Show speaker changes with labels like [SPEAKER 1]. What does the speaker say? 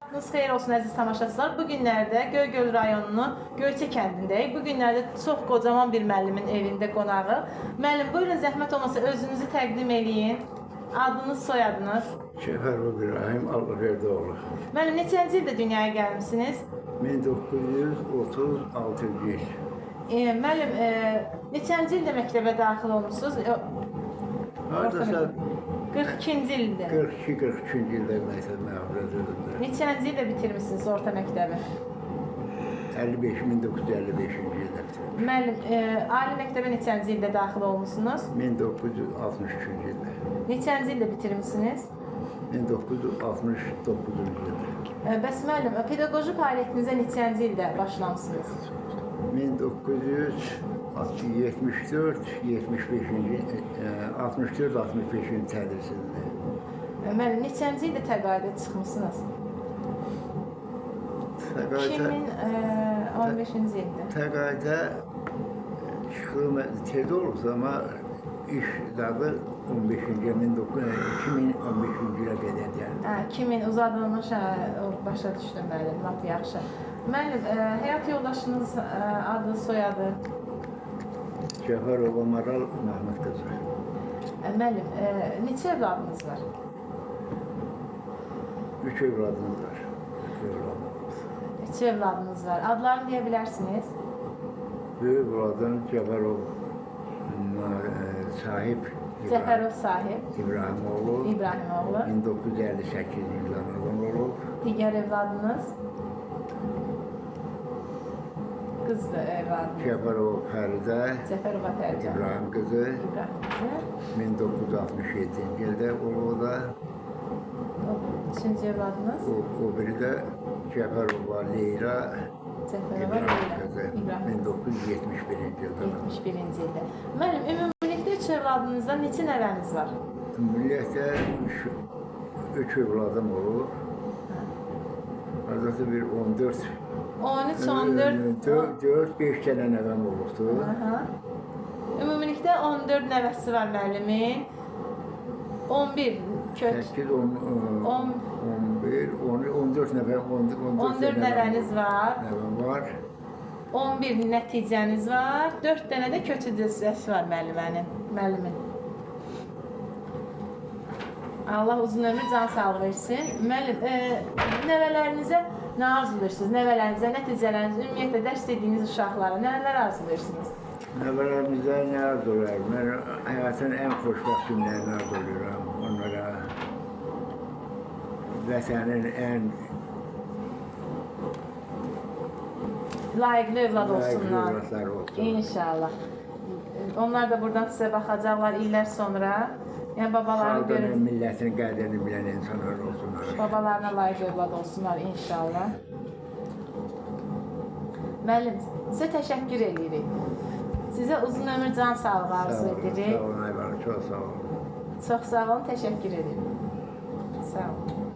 [SPEAKER 1] Vaxtınız xeyir olsun əziz tamaşaçılar. Bu günlərdə Göygöl rayonunun Göyçə kəndindəyik. Bu günlərdə çox qocaman bir müəllimin evində qonağı. Müəllim, buyurun zəhmət olmasa özünüzü təqdim eləyin. Adınız, soyadınız?
[SPEAKER 2] Cəfərov İbrahim Alverdoğlu.
[SPEAKER 1] Müəllim, neçənci ildə dünyaya gəlmisiniz?
[SPEAKER 2] 1936 il.
[SPEAKER 1] Müəllim, neçənci ildə məktəbə daxil olmuşsunuz?
[SPEAKER 2] Hardasa
[SPEAKER 1] 42-ci ildə.
[SPEAKER 2] 42-43-cü ildə məktəb məğlubiyyətində.
[SPEAKER 1] Neçənci ildə bitirmişsiniz orta məktəbi?
[SPEAKER 2] 1955-ci ildə.
[SPEAKER 1] Müəllim, ali məktəbə neçənci ildə daxil olmuşsunuz?
[SPEAKER 2] 1963-cü ildə.
[SPEAKER 1] Neçənci ildə bitirmişsiniz?
[SPEAKER 2] 1969-cu ildə.
[SPEAKER 1] Bəs müəllim, pedaqoji fəaliyyətinizə neçənci ildə başlamısınız?
[SPEAKER 2] 64-65-ci tədrisində.
[SPEAKER 1] Müəllim, neçənci ildə təqaüdə çıxmışsınız? 2015-ci ildə.
[SPEAKER 2] Təqaüdə çıxım tez olursa, amma iş dağı 2015-ci ilə qədər gəldi.
[SPEAKER 1] 2000 uzadılmış, başa düşdüm müəllim, lap yaxşı. Müəllim, həyat yoldaşınız adı, soyadı?
[SPEAKER 2] Cəfərova Maral Məhməd qızı.
[SPEAKER 1] Müəllim, neçə evladınız var?
[SPEAKER 2] 3 evladımız var.
[SPEAKER 1] 3 evladınız var. Adlarını deyə bilərsiniz?
[SPEAKER 2] Böyük evladım Cəfərov Sahib
[SPEAKER 1] Cəfərov Sahib
[SPEAKER 2] İbrahimoğlu. 1958 ildə anadan olub.
[SPEAKER 1] Digər evladınız? Qızdır evladınız.
[SPEAKER 2] Cəfərov Fəridə
[SPEAKER 1] Cəfərova Fəridə.
[SPEAKER 2] İbrahim qızı. 1967-ci ildə olub da.
[SPEAKER 1] Üçüncü evladınız?
[SPEAKER 2] O biri də Cəfərova Leyla
[SPEAKER 1] Cəfərova
[SPEAKER 2] İbrahim
[SPEAKER 1] Leyla.
[SPEAKER 2] qızı.
[SPEAKER 1] İbrahim.
[SPEAKER 2] 1971-ci ildə.
[SPEAKER 1] 71-ci ildə. Müəllim, ümumilikdə 3 evladınızdan neçə nəvəniz var?
[SPEAKER 2] Ümumiyyətlə 3 evladım olub. Hardasa bir 14
[SPEAKER 1] 13, 14...
[SPEAKER 2] 4-5 dənə nəvəm olubdur.
[SPEAKER 1] Ümumilikdə 14 nəvəsi var müəllimin. 11 kök.
[SPEAKER 2] 8, 11, 14 nəfər,
[SPEAKER 1] 14 nəvəniz var.
[SPEAKER 2] Nəvəm var.
[SPEAKER 1] 11 nəticəniz var. 4 dənə də köçü dizəsi var müəllimin. Allah uzun ömür, can sağlığı versin. Müəllim, nəvələrinizə nə arzuluyorsunuz? Nəvələrinizə, nəticələriniz, ümumiyyətlə dərs dediyiniz uşaqlara nələr arzuluyorsunuz?
[SPEAKER 2] Nəvələrimizə nə arzulayıram? Mən həyatın ən xoşbəxt günlərini arzuluyorum. Onlara vətənin ən
[SPEAKER 1] layiqli övlad olsunlar.
[SPEAKER 2] övladlar olsun.
[SPEAKER 1] İnşallah. Onlar da buradan sizə baxacaqlar illər sonra. Yəni babalarını
[SPEAKER 2] Xalqın,
[SPEAKER 1] görün.
[SPEAKER 2] millətin qədrini bilən insanlar olsunlar.
[SPEAKER 1] Babalarına layiq övlad olsunlar inşallah. Müəllim, sizə təşəkkür edirik. Sizə uzun ömür, can sağlığı arzu edirik.
[SPEAKER 2] Sağ olun, Ayvar, çox sağ olun.
[SPEAKER 1] Çox sağ olun, təşəkkür edirik. Sağ olun.